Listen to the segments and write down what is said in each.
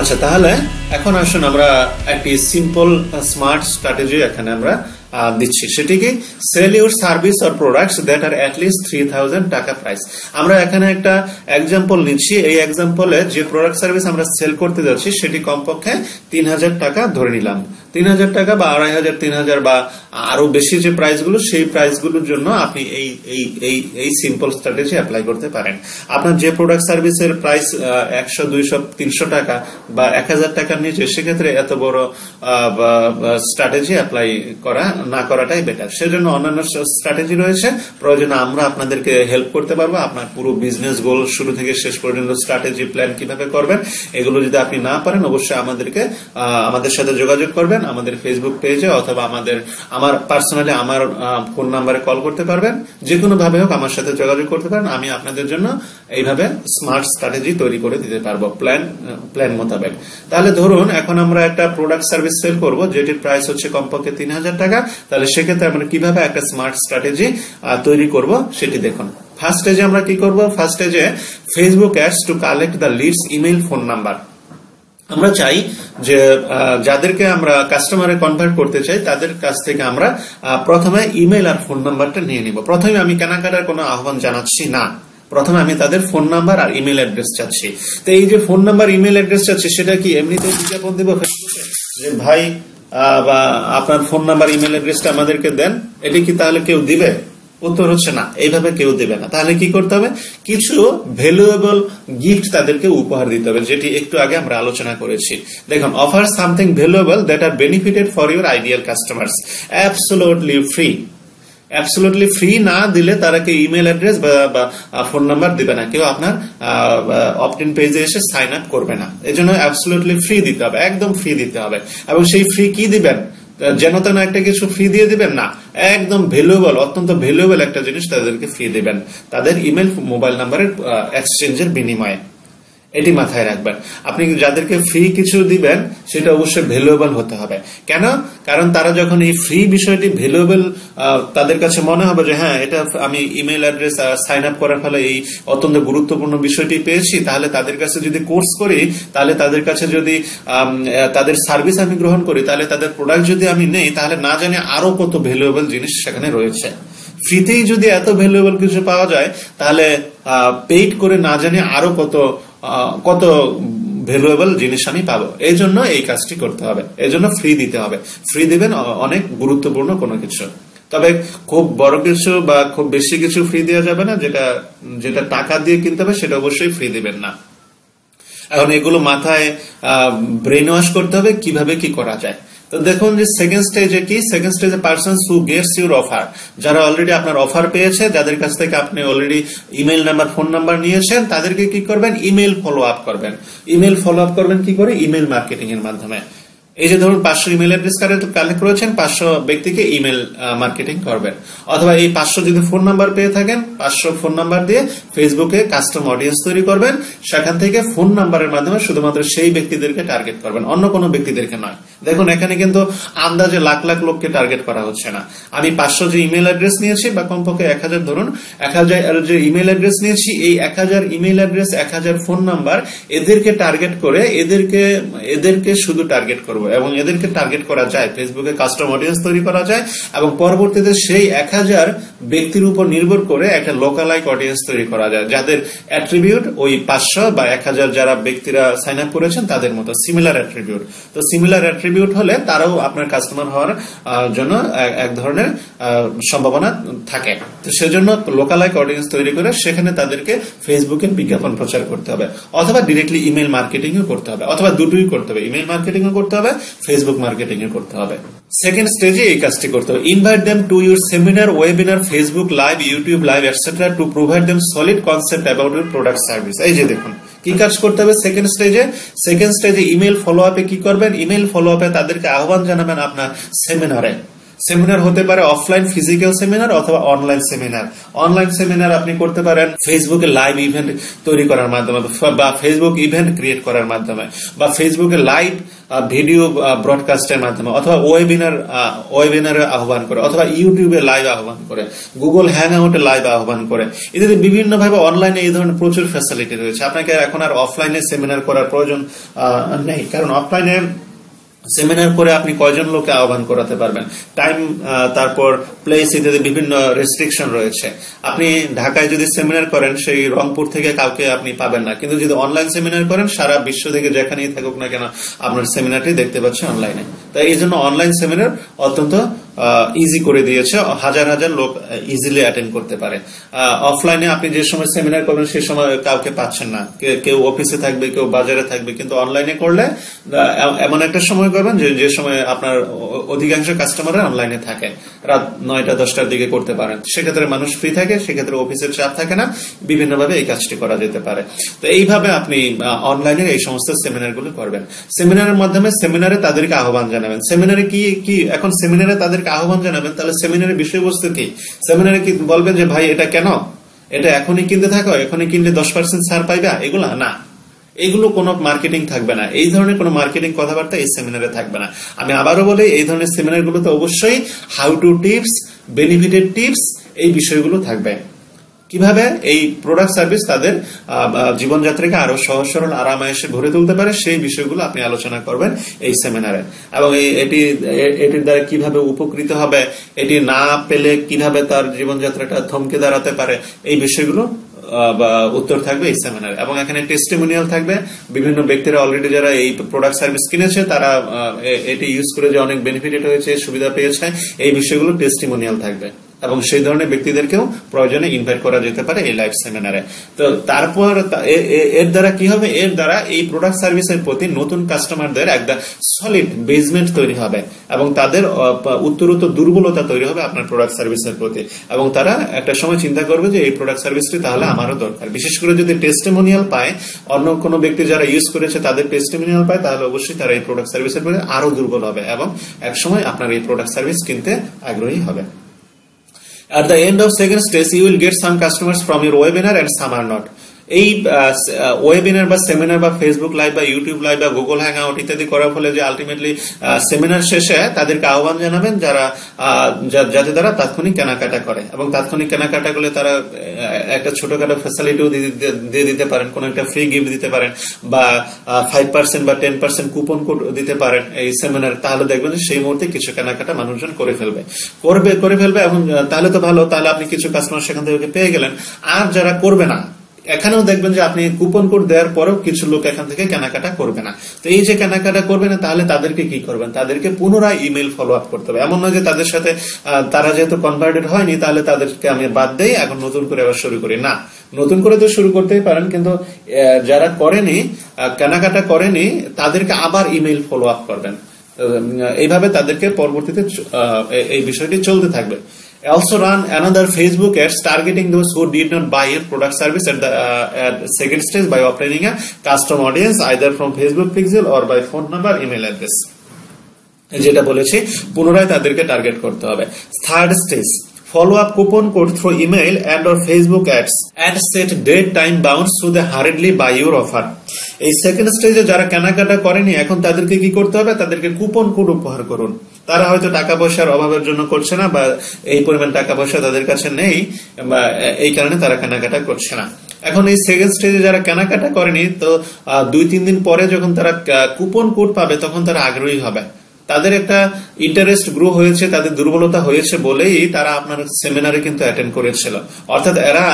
আচ্ছা, তাহলে এখন আসুন আমরা একটি সিম্পল স্মার্ট স্ট্র্যাটেজি এখানে আমরা দিচ্ছি। সেটি কি? Sell your service or products that are at least 3000 টাকা প্রাইস। আমরা এখানে একটা এক্সাম্পল নিচ্ছি। এই এক্সাম্পলে যে প্রোডাক্ট সার্ভিস আমরা সেল করতে যাচ্ছি সেটি কমপক্ষে 3000 টাকা ধরে নিলাম। 3000 টাকা বা 2500, 3000 বা আরো বেশি যে প্রাইসগুলো, সেই প্রাইসগুলোর জন্য আপনি এই সিম্পল স্ট্র্যাটেজি অ্যাপ্লাই করতে পারেন। আপনার যে প্রোডাক্ট সার্ভিসের প্রাইস 100, 200, 300 টাকা বা 1000 টাকার নিচে, সেক্ষেত্রে এত বড় স্ট্র্যাটেজি অ্যাপ্লাই না করাটাই বেটার। সেজন্য অন্যান্য স্ট্র্যাটেজি রয়েছে, প্রয়োজনে আমরা আপনাদেরকে হেল্প করতে পারবো। আপনার পুরো বিজনেস গোল শুরু থেকে শেষ পর্যন্ত স্ট্র্যাটেজি প্ল্যান কিভাবে করবেন, এগুলো যদি আপনি না পারেন, অবশ্যই আমাদের সাথে যোগাযোগ করবেন। আমাদের ফেসবুক পেজে অথবা আমার পার্সোনালি আমার ফোন নাম্বারে কল করতে পারবেন। যে কোনো ভাবে হোক আমার সাথে যোগাযোগ করতে পারেন। আমি আপনাদের জন্য এইভাবে স্মার্ট স্ট্র্যাটেজি তৈরি করে দিতে পারবো প্ল্যান মোতাবেক। তাহলে ধরুন এখন আমরা একটা প্রোডাক্ট সার্ভিস সেল করব যেটির প্রাইস হচ্ছে কমপক্ষে 3000 টাকা। তাহলে সেক্ষেত্রে আমরা কিভাবে একটা স্মার্ট স্ট্র্যাটেজি তৈরি করব সেটি দেখুন। ফার্স্ট স্টেজে আমরা কি করব? ফার্স্ট স্টেজে Facebook ads to collect the leads email phone number. আমরা চাই যে যাদেরকে আমরা কাস্টমারে কনভার্ট করতে চাই তাদের কাছ থেকে আমরা প্রথমে ইমেইল আর ফোন নাম্বারটা নিয়ে নিব। প্রথমে আমি কেনাকাটার কোনো আহ্বান জানাচ্ছি না, প্রথমে আমি তাদের ফোন নাম্বার আর ইমেল অ্যাড্রেস চাচ্ছি। তো এই যে ফোন নাম্বার, ইমেল অ্যাড্রেস চাচ্ছি, সেটা কি এমনিতে বিজ্ঞাপন দিব ফেসবুকে যে ভাই বা আপনার ফোন নাম্বার, ইমেল অ্যাড্রেসটা আমাদেরকে দেন? এটি কি তাহলে কেউ দিবে? উত্তর হচ্ছে না, এইভাবে কেউ দেবে না। তাহলে কি করতে হবে? কিছু ভ্যালুয়েবল গিফট তাদেরকে উপহার দিতে হবে, যেটি একটু আগে আমরা আলোচনা করেছি। দেখুন, offer something valuable that R benefited for your ideal customers, absolutely free. Absolutely free না দিলে তারা কেউ ইমেল অ্যাড্রেস বা ফোন নাম্বার দিবে না, কেউ আপনার অপটিন পেজে এসে সাইন আপ করবে না। এজন্য অ্যাবসোলুটলি ফ্রি দিতে হবে, একদম ফ্রি দিতে হবে। এবং সেই ফ্রি কি দিবেন? যেন তেন একটা কিছু ফ্রি দিয়ে দিবেন না, একদম ভ্যালুয়েবল, অত্যন্ত ভ্যালুয়েবল একটা জিনিস তাদেরকে ফ্রি দিবেন, তাদের ইমেল, মোবাইল নাম্বারের এক্সচেঞ্জের বিনিময়ে। এটি মাথায় রাখবেন। আপনি যাদেরকে ফ্রি কিছু দিবেন সেটা অবশ্যই ভ্যালুয়েবল হতে হবে। কেন? কারণ তারা যখন এই ফ্রি বিষয়টি ভ্যালুয়েবল তাদের কাছে মনে হবে যে হ্যাঁ, এটা আমি ইমেল অ্যাড্রেস সাইন আপ করার ফলে এই অত্যন্ত গুরুত্বপূর্ণ বিষয়টি পেয়েছি, তাহলে তাদের কাছে যদি কোর্স করি, তাহলে তাদের কাছে যদি তাদের সার্ভিস আমি গ্রহণ করি, তাহলে তাদের প্রোডাক্ট যদি আমি নেই, তাহলে না জানি আরো কত ভ্যালুয়েবল জিনিস সেখানে রয়েছে। ফ্রিতেই যদি এত ভ্যালুয়েবল কিছু পাওয়া যায়, তাহলে পেইড করে না জানি আরো কত ভ্যালুয়েবল জিনিস আমি পাবো। এই জন্য এই কাজটি করতে হবে, এই জন্য ফ্রি দিতে হবে। ফ্রি দিবেন অনেক গুরুত্বপূর্ণ কোনো কিছু, তবে খুব বড় কিছু বা খুব বেশি কিছু ফ্রি দেওয়া যাবে না। যেটা টাকা দিয়ে কিনতে হবে সেটা অবশ্যই ফ্রি দিবেন না। এখন এগুলো মাথায় ব্রেন ওয়াশ করতে হবে কিভাবে কি করা যায়। তো দেখুন যে সেকেন্ড স্টেজে কি? সেকেন্ড স্টেজে persons who Gates your offer, যারা অলরেডি আপনার অফার পেয়েছে, যাদের কাছ থেকে আপনি already email number, phone number নিয়েছেন, তাদেরকে কি করবেন? ইমেল ফলো আপ করবেন। ইমেল ফলো আপ করবেন কি করে? ইমেল মার্কেটিং এর মাধ্যমে। এই যে ধরুন 500 ইমেল অ্যাড্রেস কালেক্ট করেছেন, 500 ব্যক্তিকে ইমেল মার্কেটিং করবেন। অথবা এই 500 যদি ফোন নাম্বার পেয়ে থাকেন, 500 ফোন নাম্বার দিয়ে ফেসবুকে কাস্টম অডিয়েন্স তৈরি করবেন। সেখান থেকে ফোন নাম্বারের মাধ্যমে শুধুমাত্র সেই ব্যক্তিদেরকে টার্গেট করবেন, অন্য কোনো ব্যক্তিদেরকে নয়। দেখুন, এখানে কিন্তু আন্দাজে লাখ লাখ লোককে টার্গেট করা হচ্ছে না। আমি 500 যে ইমেল অ্যাড্রেস নিয়েছি, বা কমপক্ষে 1000, ধরুন 1000 যে ইমেল অ্যাড্রেস নিয়েছি, এই 1000 ইমেল অ্যাড্রেস, 1000 ফোন নাম্বার, এদেরকে টার্গেট করে এদেরকে শুধু টার্গেট করব। এবং এদেরকে টার্গেট করা যায়, ফেসবুকে কাস্টম অডিয়েন্স তৈরি করা যায়, এবং পরবর্তীতে সেই 1000 ব্যক্তির উপর নির্ভর করে একটা লোকালাইক অডিয়েন্স তৈরি করা যায়, যাদের অ্যাট্রিবিউট ওই 500 বা 1000 যারা ব্যক্তিরা সাইন আপ করেছেন তাদের মতো সিমিলার অ্যাট্রিবিউট। তো সিমিলার অ্যাট্রিবিউট হলে তারাও আপনার কাস্টমার হওয়ার জন্য এক ধরনের সম্ভাবনা থাকে। তো সেজন্য লোকালাইক অডিয়েন্স তৈরি করে সেখানে তাদেরকে ফেসবুকে বিজ্ঞাপন প্রচার করতে হবে, অথবা ডিরেক্টলি ইমেল মার্কেটিং ও করতে হবে, অথবা দুটোই করতে হবে, ইমেল মার্কেটিং ও করতে হবে, ফেসবুক মার্কেটিং এ করতে হবে। সেকেন্ড স্টেজে এই কাজটি করতে হবে। Invite them to your seminar, webinar, Facebook live, YouTube live, etcetera to provide them solid concept about your product service. এই যে দেখুন কি কাজ করতে হবে সেকেন্ড স্টেজে ইমেল ফলো আপে কি করবেন? ইমেল ফলো আপে তাদেরকে আহ্বান জানাবেন আপনার সেমিনারে। সেমিনার হতে পারে অফলাইন ফিজিক্যাল সেমিনার অথবা অনলাইন সেমিনার। অনলাইন সেমিনার আপনি করতে পারেন ফেসবুকে লাইভ ইভেন্ট তৈরি করার মাধ্যমে বা ফেসবুক ইভেন্ট ক্রিয়েট করার মাধ্যমে বা ফেসবুকে লাইভ ভিডিও ব্রডকাস্টের মাধ্যমে অথবা ওয়েবিনারে আহ্বান করে অথবা ইউটিউবে লাইভ আহ্বান করে, গুগল হ্যাংআউটে লাইভ আহ্বান করে ইত্যাদি বিভিন্ন ভাবে অনলাইনে এই ধরনের প্রচুর ফ্যাসিলিটি রয়েছে। আপনাকে এখন আর অফলাইনে সেমিনার করার প্রয়োজন নেই, কারণ অফলাইনে সেমিনার করে আপনি কয়জন লোককে আহ্বান করাতে পারবেন, টাইম তারপর প্লেস ইত্যাদি বিভিন্ন রেস্ট্রিকশন রয়েছে। আপনি ঢাকায় যদি সেমিনার করেন সেই রংপুর থেকে কাউকে আপনি পাবেন না, কিন্তু যদি অনলাইন সেমিনার করেন সারা বিশ্ব থেকে যেখানেই থাকুক না কেন আপনার সেমিনারটি দেখতে পাচ্ছে অনলাইনে। তাই এই জন্য অনলাইন সেমিনার অত্যন্ত ইজি করে দিয়েছে, হাজার হাজার লোক ইজিলি অ্যাটেন্ড করতে পারে। অফলাইনে আপনি যে সময় সেমিনার করবেন সে সময় কাউকে পাচ্ছেন না, কেউ অফিসে থাকবে কেউ বাজারে থাকবে, কিন্তু অনলাইনে করলে এমন একটা সময় করবেন যে সময় আপনার অধিকাংশ কাস্টমাররা অনলাইনে থাকে, রাত 9টা 10টার দিকে করতে পারেন, সেক্ষেত্রে মানুষ ফ্রি থাকে, সেক্ষেত্রে অফিসের চাপ থাকে না, বিভিন্নভাবে এই কাজটি করা যেতে পারে। তো এইভাবে আপনি অনলাইনে এই সমস্ত সেমিনারগুলো করবেন। সেমিনারের মাধ্যমে সেমিনারে তাদেরকে আহ্বান জানাবেন। সেমিনারে কি এখন সেমিনারে তাদেরকে আহ্বান জানাবেন, তাহলে সেমিনারের বিষয়বস্তু কি? সেমিনারে কি বলবেন যে ভাই এটা কেন, এটা এখনই কিনতে থাকো, এখনই কিনলে 10% ছাড় পাইবা, এগুলা না, এইগুলো কোনো মার্কেটিং থাকবে না, এই ধরনের কোনো মার্কেটিং কথাবার্তা এই সেমিনারে থাকবে না। আমি আবারও বলি, এই ধরনের সেমিনারগুলোতে অবশ্যই how to tips, benefited tips, এই বিষয়গুলো থাকবে। কিভাবে এই প্রোডাক্ট সার্ভিস তাদের জীবনযাত্রাকে আরো সহজ সরল আরামায়েশে গড়ে তুলতে পারে সেই বিষয়গুলো আপনি আলোচনা করবেন এই সেমিনারে। এবং এটির দ্বারা কিভাবে উপকৃত হবে, এটি না পেলে কিভাবে তার জীবনযাত্রাটা থমকে দাঁড়াতে পারে, এই বিষয়গুলো উত্তর থাকবে এই সেমিনারে। এবং এখানে টেস্টিমোনিয়াল থাকবে, বিভিন্ন ব্যক্তিরা অলরেডি যারা এই প্রোডাক্ট সার্ভিস কিনেছে তারা এটি ইউজ করে যে অনেক বেনিফিটেড হয়েছে, সুবিধা পেয়েছে, এই বিষয়গুলো টেস্টিমোনিয়াল থাকবে। এবং সেই ধরনের ব্যক্তিদেরকেও প্রয়োজনে ইনভাইট করা যেতে পারে এই লাইভ সেমিনারে। তো তারপর এর দ্বারা কি হবে, এর দ্বারা এই প্রোডাক্ট সার্ভিসের প্রতি নতুন কাস্টমারদের একটা সলিড বেসমেন্ট তৈরি হবে এবং তাদের উত্তরোত্তর দুর্বলতা তৈরি হবে আপনার প্রোডাক্ট সার্ভিসের প্রতি, এবং তারা একটা সময় চিন্তা করবে যে এই প্রোডাক্ট সার্ভিসটি তাহলে আমারও দরকার। বিশেষ করে যদি টেস্টিমোনিয়াল পায়, অন্য কোনো ব্যক্তি যারা ইউজ করেছে তাদের টেস্টিমোনিয়াল পায়, তাহলে অবশ্যই তারা এই প্রোডাক্ট সার্ভিসের প্রতি আরো দুর্বল হবে এবং এক সময় আপনার এই প্রোডাক্ট সার্ভিস কিনতে আগ্রহী হবে। At the end of second stage, you will get some customers from your webinar and some are not. এই ওয়েবিনার বা সেমিনার বা ফেসবুক লাইভ বা ইউটিউব লাইভ বা গুগল হ্যাংআউট ইত্যাদি করার ফলে যে আলটিমেটলি সেমিনার শেষে তাদেরকে আহ্বান জানাবেন যাতে তারা তাৎক্ষণিক কেনাকাটা করে, এবং তাৎক্ষণিক কেনাকাটা করলে তারা একটা ছোটখাটো ফ্যাসিলিটিও দিয়ে দিতে পারেন, কোন একটা ফ্রি গিফট দিতে পারেন বা 5% বা 10% কুপন কোড দিতে পারেন এই সেমিনার। তাহলে দেখবেন যে সেই মুহূর্তে কিছু কেনাকাটা মানুষজন করে ফেলবে এবং তাহলে তো ভালো, তাহলে আপনি কিছু কাস্টমার সেখান থেকে পেয়ে গেলেন। আর যারা করবে না, এখানেও দেখবেন যে আপনি কুপন কোড দেওয়ার পরেও কিছু লোক এখান থেকে কেনাকাটা করবে না। তো এই যে কেনাকাটা করবে না, তাহলে তাদেরকে কি করবেন, তাদেরকে পুনরায় ইমেল ফলো আপ করতে হবে। এমন নয় যে তাদের সাথে তারা যেহেতু কনভার্টেড হয়নি তাহলে তাদেরকে আমি বাদ দেই, এখন নতুন করে আবার শুরু করি না। নতুন করে তো শুরু করতেই পারেন, কিন্তু যারা করেনি, কেনাকাটা করেনি, তাদেরকে আবার ইমেল ফলো আপ করবেন। এইভাবে তাদেরকে পরবর্তীতে এই বিষয়টি চলতে থাকবে। Also run another Facebook ads targeting those who did not buy your product service at second stage by obtaining a custom audience either from Facebook pixel or by phone number, email address. যেটা বলেছি পুনরায় তাদেরকে target করতে হবে। Third stage, follow up coupon code through email and or Facebook ads and set date time bounds to the hurriedly buy your offer. এই second স্টেজে যারা কেনাকাটা করেনি, এখন তাদেরকে কি করতে হবে, তাদেরকে কুপন কোড উপহার করুন। তারা হয়তো টাকা পয়সার অভাবের জন্য করছে না বা এই পরিমাণ টাকা পয়সা তাদের কাছে নেই বা এই কারণে তারা কেনাকাটা করছে না। এখন এই সেকেন্ড স্টেজে যারা কেনাকাটা করেনি, তো 2-3 দিন পরে যখন তারা কুপন কোড পাবে তখন তারা আগ্রহী হবে। তাদের একটা ইন্টারেস্ট গ্রো হয়েছে, তাদের দুর্বলতা হয়েছে বলেই তারা আপনার সেমিনারে কিন্তু অ্যাটেন্ড করেছিল। অর্থাৎ এরা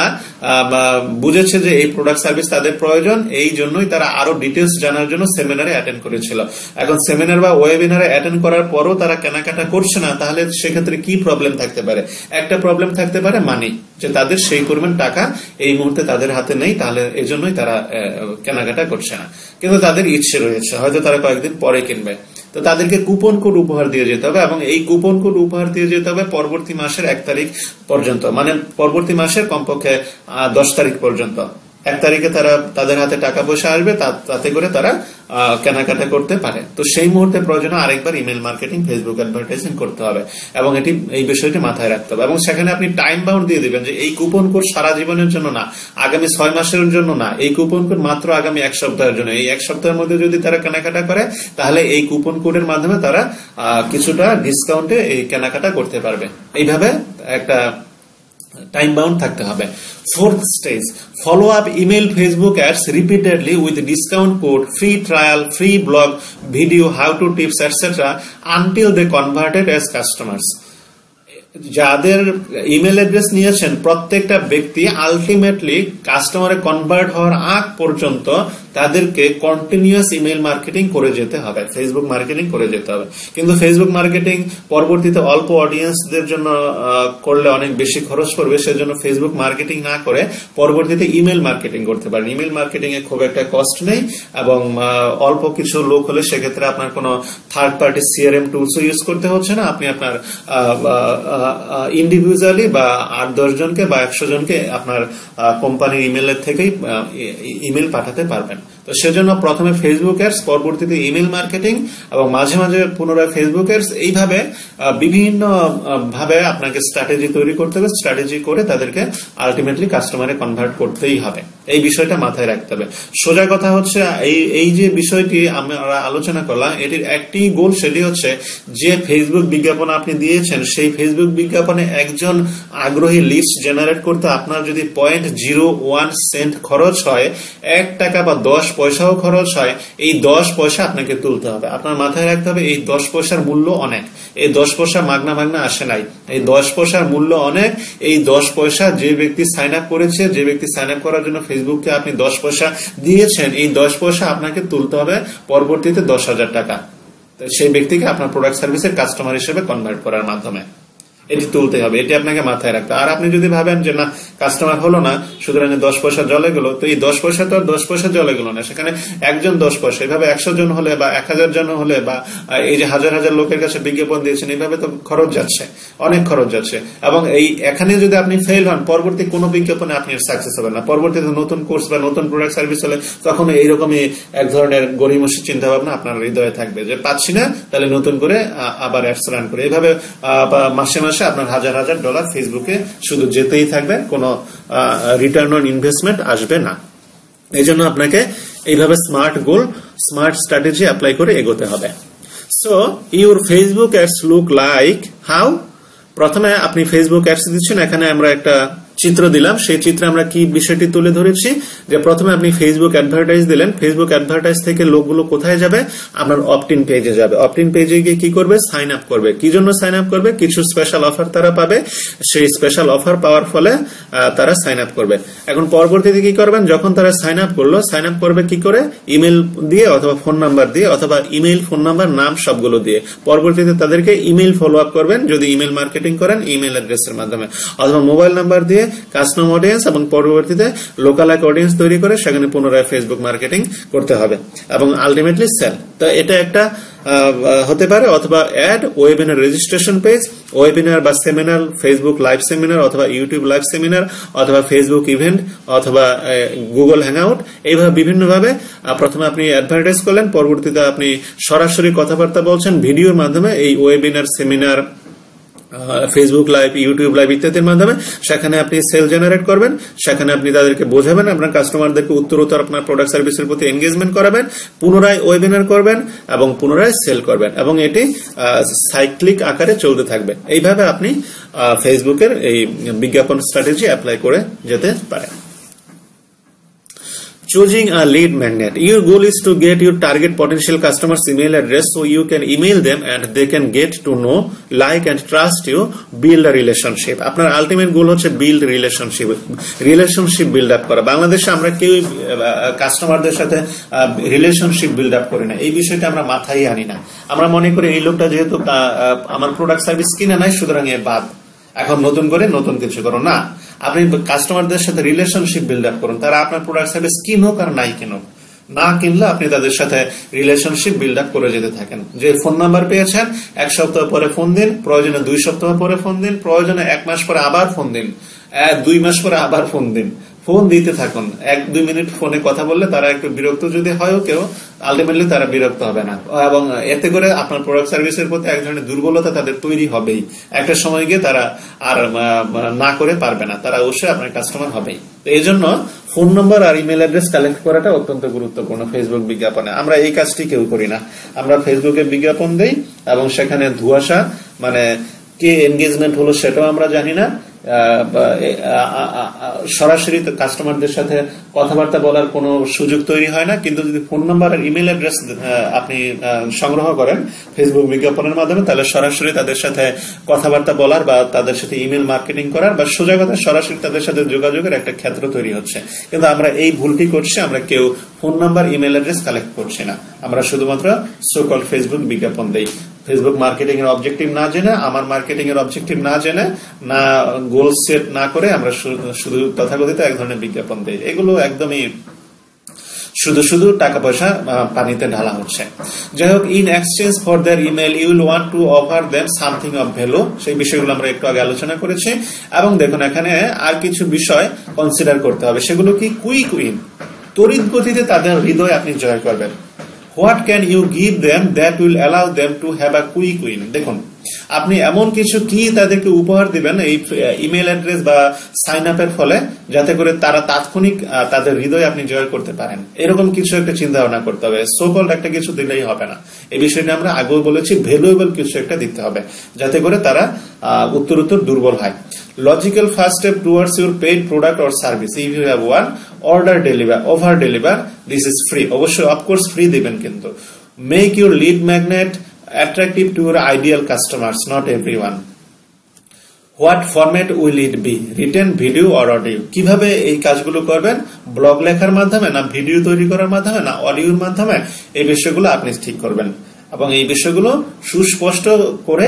বুঝেছে যে এই প্রোডাক্ট সার্ভিস তাদের প্রয়োজন, এই জন্যই তারা আরো ডিটেলস জানার জন্য সেমিনারে অ্যাটেন্ড করেছিল। এখন সেমিনার বা ওয়েবিনারে অ্যাটেন্ড করার পরও তারা কেনাকাটা করছে না, তাহলে সেক্ষেত্রে কি প্রবলেম থাকতে পারে? একটা প্রবলেম থাকতে পারে মানি, যে তাদের সেই পরিমাণ টাকা এই মুহূর্তে তাদের হাতে নেই, তাহলে এই জন্যই তারা কেনাকাটা করছে না। কিন্তু তাদের ইচ্ছে রয়েছে, হয়তো তারা কয়েকদিন পরে কিনবে। তো তাদেরকে কুপন কোড উপহার দিয়ে যেতে হবে, এবং এই কুপন কোড উপহার দিয়ে যেতে হবে পরবর্তী মাসের 1 তারিখ পর্যন্ত, মানে পরবর্তী মাসের কমপক্ষে 10 তারিখ পর্যন্ত। 1 তারিখে তারা তাদের হাতে টাকা পয়সা আসবে, তাতে করে তারা কেনাকাটা করতে পারে। তো সেই মুহূর্তে প্রয়োজনে আরেকবার ইমেল মার্কেটিং, ফেসবুক অ্যাডভার্টাইজিং করতে হবে এবং এই বিষয়টি মাথায় রাখতে হবে। এবং সেখানে আপনি টাইম বাউন্ড দিয়ে দিবেন যে এই কুপন কোড সারা জীবনের জন্য না, আগামী 6 মাসের জন্য না, এই কুপন কোড মাত্র আগামী 1 সপ্তাহের জন্য। এই 1 সপ্তাহের মধ্যে যদি তারা কেনাকাটা করে তাহলে এই কুপন কোডের মাধ্যমে তারা কিছুটা ডিসকাউন্টে এই কেনাকাটা করতে পারবে। এইভাবে একটা টাইম বাউন্ড থাকতে হবে। 4th stage, follow up email Facebook ads repeatedly with discount code, free trial, free blog, video, how to tips, etc. until they converted as customers. যাদের ইমেল অ্যাড্রেস নিয়েছেন প্রত্যেকটা ব্যক্তি আলটিমেটলি কাস্টমারে কনভার্ট হওয়ার আগ পর্যন্ত তাদেরকে কন্টিনিউয়াস ইমেল মার্কেটিং করে যেতে হবে, ফেসবুক মার্কেটিং করে যেতে হবে। কিন্তু ফেসবুক মার্কেটিং পরবর্তীতে অল্প অডিয়েন্সদের জন্য করলে অনেক বেশি খরচ পড়বে, সেজন্য ফেসবুক মার্কেটিং না করে পরবর্তীতে ইমেল মার্কেটিং করতে পারেন। ইমেল মার্কেটিং এ খুব একটা কস্ট নেই এবং অল্প কিছু লোক হলে সেক্ষেত্রে আপনার কোনো third party CRM tools use করতে হচ্ছে না। আপনি আপনার ইন্ডিভিজুয়ালি বা 8-10 জনকে বা 100 জনকে আপনার কোম্পানির ইমেলের থেকেই ইমেল পাঠাতে পারবেন। তো সেজন্য প্রথমে ফেসবুক অ্যাডস, পরবর্তীতে ইমেল মার্কেটিং এবং মাঝে মাঝে পুনরায় ফেসবুক অ্যাডস, এইভাবে বিভিন্ন ভাবে আপনাকে স্ট্র্যাটেজি তৈরি করতে হবে। স্ট্র্যাটেজি করে তাদেরকে আলটিমেটলি কাস্টমারে কনভার্ট করতেই হবে। এই বিষয়টা মাথায় রাখতে হবে। সোজা কথা হচ্ছে এই যে বিষয়টি আমরা আলোচনা করলাম, এটির একটি গোল, সেটি হচ্ছে যে ফেসবুক বিজ্ঞাপন আপনি দিয়েছেন সেই ফেসবুক বিজ্ঞাপনে একজন আগ্রহী লিস্ট জেনারেট করতে আপনার যদি 0.01 সেন্ট খরচ হয়, 1 টাকা বা 10 পয়সাও খরচ হয়, এই 10 পয়সা আপনাকে তুলতে হবে। আপনার মাথায় রাখতে হবে এই 10 পয়সার মূল্য অনেক। এই 10 পয়সা মাগনা আসে নাই, এই 10 পয়সার মূল্য অনেক। এই 10 পয়সা যে ব্যক্তি সাইন আপ করেছে, যে ব্যক্তি সাইন আপ করার জন্য ফেসবুককে আপনি 10 পয়সা দিয়েছেন, এই 10 পয়সা আপনাকে তুলতে হবে পরবর্তীতে 10,000 টাকা সেই ব্যক্তিকে আপনার প্রোডাক্ট সার্ভিসের কাস্টমার হিসেবে কনভার্ট করার মাধ্যমে। এটি তুলতে হবে, এটি আপনাকে মাথায় রাখতে। আর আপনি যদি ভাবেন যে না কাস্টমার হলো না, সুতরাং 10 পয়সা জলে গেল, তো এই 10 পয়সা তো আর 10 পয়সা জলে গেল না, সেখানে একজন 10 পয়সা, এভাবে 100 জন হলে বা 1000 জন হলে বা এই যে হাজার হাজার লোকের কাছে বিজ্ঞাপন দিয়েছেন, এইভাবে তো খরচ যাচ্ছে, অনেক খরচ যাচ্ছে। এবং এই এখানে যদি আপনি ফেল হন, পরবর্তী কোনো বিজ্ঞাপনে আপনি সাকসেস হবেন না। পরবর্তীতে নতুন কোর্স বা নতুন প্রোডাক্ট সার্ভিস হলে তখন এইরকমই এক ধরনের গরিমসি চিন্তা ভাবনা আপনার হৃদয়ে থাকবে যে পাচ্ছি না, তাহলে নতুন করে আবার অ্যাডস রান করে, এইভাবে মাসে মাসে আপনার হাজার হাজার ডলার ফেসবুকে শুধু যেতেই থাকবে, কোনো রিটার্ন অন ইনভেস্টমেন্ট আসবে না। এই জন্য আপনাকে এইভাবে স্মার্ট গোল, স্মার্ট স্ট্র্যাটেজি অ্যাপ্লাই করে এগোতে হবে। So your Facebook ads look like how. প্রথমে আপনি ফেসবুক অ্যাডস দিচ্ছেন, এখানে আমরা একটা চিত্র দিলাম, সেই চিত্রে আমরা কি বিষয়টি তুলে ধরেছি যে প্রথমে আপনি ফেসবুক অ্যাডভার্টাইজ দিলেন, ফেসবুক অ্যাডভার্টাইজ থেকে লোকগুলো কোথায় যাবে, আপনার অপটিন পেজে যাবে। অপটিন পেজে গিয়ে কি করবে, সাইন আপ করবে। কি জন্য সাইন আপ করবে, কিছু স্পেশাল অফার তারা পাবে, সেই স্পেশাল অফার পাওয়ার ফলে তারা সাইন আপ করবে। এখন পরবর্তীতে কি করবেন, যখন তারা সাইন আপ করলো, সাইন আপ করবে কি করে, ইমেল দিয়ে অথবা ফোন নাম্বার দিয়ে, অথবা ইমেল, ফোন নাম্বার, নাম সবগুলো দিয়ে। পরবর্তীতে তাদেরকে ইমেল ফলো আপ করবেন যদি ইমেল মার্কেটিং করেন, ইমেল অ্যাড্রেসের মাধ্যমে, অথবা মোবাইল নাম্বার দিয়ে কাস্টম অডিয়েন্স এবং পরবর্তীতে লোকাল এক অডিয়েন্স তৈরি করে সেখানে পুনরায় ফেসবুক মার্কেটিং করতে হবে এবং আলটিমেটলি সেল। তো এটা একটা হতে পারে, অথবা ad, webinar registration page, webinar বা সেমিনার, ফেসবুক লাইভ সেমিনার অথবা ইউটিউব লাইভ সেমিনার, অথবা ফেসবুক ইভেন্ট, অথবা গুগল হ্যাংআউট। এইভাবে বিভিন্নভাবে প্রথমে আপনি অ্যাডভার্টাইজ করলেন, পরবর্তীতে আপনি সরাসরি কথাবার্তা বলছেন ভিডিওর মাধ্যমে, এই webinar, seminar, Facebook live, YouTube live ইত্যাদির মাধ্যমে। সেখানে আপনি সেল জেনারেট করবেন, সেখানে আপনি তাদেরকে বোঝাবেন, আপনার কাস্টমারদেরকে উত্তরোত্তর আপনার প্রোডাক্ট সার্ভিসের প্রতি এনগেজমেন্ট করাবেন, পুনরায় ওয়েবিনার করবেন এবং পুনরায় সেল করবেন, এবং এটি সাইক্লিক আকারে চলতে থাকবে। এইভাবে আপনি ফেসবুকের এই বিজ্ঞাপন স্ট্র্যাটেজি অ্যাপ্লাই করে যেতে পারেন। Choosing a lead magnet. Your goal is to get your target potential customers' email address so you can email them and they can get to know, like and trust you, build a relationship. আপনার ultimate goal হচ্ছে build relationship build up করা। বাংলাদেশে আমরা কেউ কাস্টমারদের সাথে relationship build up করি না, এই বিষয়টা আমরা মাথায় আনি না। আমরা মনে করি এই লোকটা যেহেতু আমার প্রোডাক্ট সার্ভিস কিনে নাই, সুতরাং এ বাদ, এখন নতুন করে নতুন কিছু করো না। আপনি কাস্টমারদের সাথে রিলেশনশিপ বিল্ড আপ করুন, তারা আপনার প্রোডাক্ট সার্ভিস কিনুক আর নাই কিনুক, না কিনলে আপনি তাদের সাথে রিলেশনশিপ বিল্ড আপ করে যেতে থাকেন। যে ফোন নাম্বার পেয়েছেন, 1 সপ্তাহ পরে ফোন দিন, প্রয়োজনে 2 সপ্তাহ পরে ফোন দিন, প্রয়োজনে 1 মাস পরে আবার ফোন দিন, 2 মাস পরে আবার ফোন দিন, ফোন দিতে থাকুন। 1-2 মিনিট ফোনে কথা বললে তারা একটু বিরক্ত যদি হয়ও কেউ, আলটিমেটলি তারা বিরক্ত হবে না, এবং এতে করে আপনার প্রোডাক্ট সার্ভিসের প্রতি এক ধরনের দুর্বলতা তাদের তৈরি হবেই। একটা সময় গিয়ে তারা আর না করে পারবে না, তারা অবশ্যই আপনার কাস্টমার হবেই। তো এই জন্য ফোন নম্বর আর ইমেল অ্যাড্রেস কালেক্ট করাটা অত্যন্ত গুরুত্বপূর্ণ ফেসবুক বিজ্ঞাপনে। আমরা এই কাজটি কেউ করি না। আমরা ফেসবুকে বিজ্ঞাপন দেই এবং সেখানে ধোঁয়াশা, মানে কে এনগেজমেন্ট হলো সেটাও আমরা জানি না। সরাসরি কাস্টমারদের সাথে কথাবার্তা বলার কোনো সুযোগ তৈরি হয় না। কিন্তু যদি ফোন নাম্বার আর ইমেল অ্যাড্রেস আপনি সংগ্রহ করেন ফেসবুক বিজ্ঞাপনের মাধ্যমে, তাহলে সরাসরি তাদের সাথে কথাবার্তা বলার বা তাদের সাথে ইমেল মার্কেটিং করার বা সোজা কথা সরাসরি তাদের সাথে যোগাযোগের একটা ক্ষেত্র তৈরি হচ্ছে। কিন্তু আমরা এই ভুলটি করছি, আমরা কেউ phone number email address collect করছি না। আমরা শুধুমাত্র সোকল ফেসবুক বিজ্ঞাপন দেই। ফেসবুক মার্কেটিং এর অবজেক্টিভ না জেনে, আমার মার্কেটিং এর অবজেক্টিভ না জেনে, না গোল সেট না করে আমরা শুধু তথাকথিত এক ধরনের বিজ্ঞাপন দেই। এগুলো একদমই শুধু টাকা পয়সা পানিতে ঢালা হচ্ছে। যাই হোক, in exchange for their email you will want to offer them something of value, সেই বিষয়গুলো আমরা একটু আগে আলোচনা করেছি। এবং দেখুন এখানে আর কিছু বিষয় কনসিডার করতে হবে। সেগুলো কি? কুইক উইন, তড়িৎ গতিতে তাদের হৃদয় আপনি জয় করবেন। What can you give them that will allow them to have a quick win? দেখুন আপনি এমন কিছু কি তাদেরকে উপহার দিবেন এই ইমেল অ্যাড্রেস বা সাইন আপের ফলে, যাতে করে তারা তাৎক্ষণিক তাদের হৃদয় আপনি জয় করতে পারেন। এরকম কিছু একটা চিন্তা ভাবনা করতে হবে। সোকল্ড একটা কিছু দিলেই হবে না। এই বিষয়টা আমরা আগেও বলেছি, ভ্যালুয়েবল কিছু একটা দিতে হবে যাতে করে তারা উত্তরোত্তর দুর্বল হয়। Logical first step towards your paid product or service, if you have one, order deliver, over deliver, this is free. অবশ্যই অফকোর্স ফ্রি দিবেন, কিন্তু make your lead magnet attractive to your ideal customers, not everyone. What format will it be? Written, video or audio? কিভাবে এই কাজগুলো করবেন? Blog লেখার মাধ্যমে, না ভিডিও তৈরি করার মাধ্যমে, না অডিওর মাধ্যমে? এই বিষয়গুলো আপনি ঠিক করবেন এবং এই বিষয়গুলো সুস্পষ্ট করে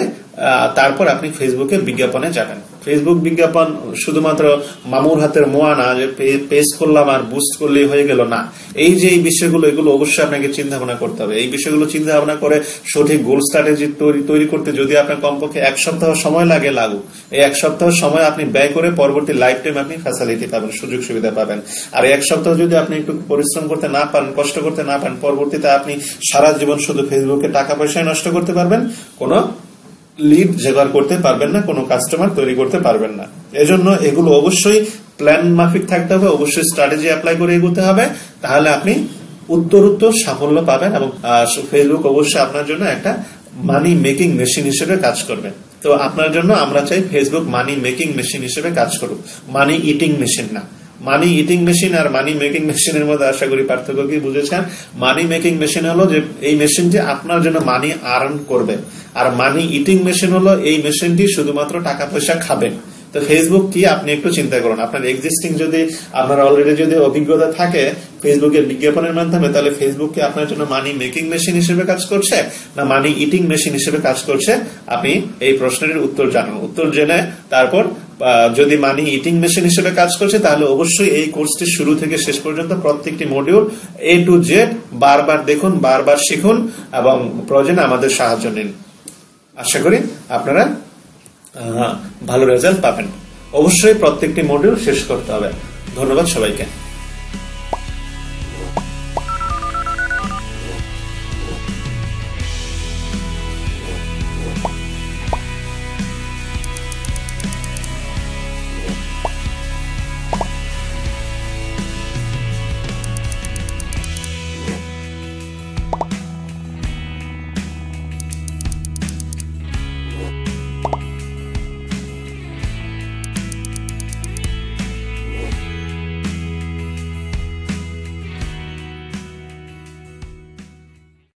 তারপর আপনি ফেসবুকে বিজ্ঞাপনে যাবেন। ফেসবুক বিজ্ঞাপন শুধুমাত্র মামুর হাতের মোয়া না, যে পেজ করলাম আর বুস্ট করলেই হয়ে গেল, না। এই যে এই বিষয়গুলো, এগুলো অবশ্যই আপনাকে চিন্তা ভাবনা করতে হবে। এই বিষয়গুলো চিন্তা ভাবনা করে সঠিক গোল স্ট্র্যাটেজি তৈরি করতে যদি আপনার কমপক্ষে 1 সপ্তাহ সময় লাগে, লাগুক। এই 1 সপ্তাহ সময় আপনি ব্যয় করে পরবর্তী লাইফ টাইম আপনি ফ্যাসিলিটি পাবেন, সুযোগ সুবিধা পাবেন। আর 1 সপ্তাহ যদি আপনি একটু পরিশ্রম করতে না পারেন, কষ্ট করতে না পারেন, পরবর্তীতে আপনি সারা জীবন শুধু ফেসবুকে টাকা পয়সায় নষ্ট করতে পারবেন, কোনো লিড জোগাড় করতে পারবেন না, কোনো কাস্টমার তৈরি করতে পারবেন না। এজন্য এগুলো অবশ্যই প্ল্যান মাফিক থাকতে হবে, অবশ্যই স্ট্র্যাটেজি অ্যাপ্লাই করে এগোতে হবে, তাহলে আপনি উত্তরোত্তর সাফল্য পাবেন এবং ফেসবুক অবশ্যই আপনার জন্য একটা মানি মেকিং মেশিন হিসেবে কাজ করবে। তো আপনার জন্য আমরা চাই ফেসবুক মানি মেকিং মেশিন হিসেবে কাজ করুক, মানি ইটিং মেশিন না। মানি ইটিং মেশিন আর মানি মেকিং মেশিনের মধ্যে আশা করি পার্থক্য কি বুঝেছেন। মানি মেকিং মেশিন হলো যে এই মেশিনটি আপনার জন্য মানি আর্ন করবে, আর মানি ইটিং মেশিন হলো এই মেশিনটি শুধুমাত্র টাকা পয়সা খাবে। তো ফেসবুক কি আপনি একটু চিন্তা করুন, আপনার এক্সিস্টিং যদি আপনার অলরেডি যদি অভিজ্ঞতা থাকে ফেসবুকের বিজ্ঞাপনের মাধ্যমে, তাহলে ফেসবুক কি আপনার জন্য মানি মেকিং মেশিন হিসেবে কাজ করছে না মানি ইটিং মেশিন হিসেবে কাজ করছে? আপনি এই প্রশ্নের উত্তর জানুন। উত্তর জেনে তারপর যদি মানি ইটিং মেশিন হিসেবে কাজ করছে, তাহলে অবশ্যই এই কোর্সটি শুরু থেকে শেষ পর্যন্ত প্রত্যেকটি মডিউল A to Z বারবার দেখুন, বারবার শিখুন এবং প্রয়োজনে আমাদের সাহায্য নিন। আশা করি আপনারা ভালো রেজাল্ট পাবেন। অবশ্যই প্রত্যেকটি মডিউল শেষ করতে হবে। ধন্যবাদ সবাইকে।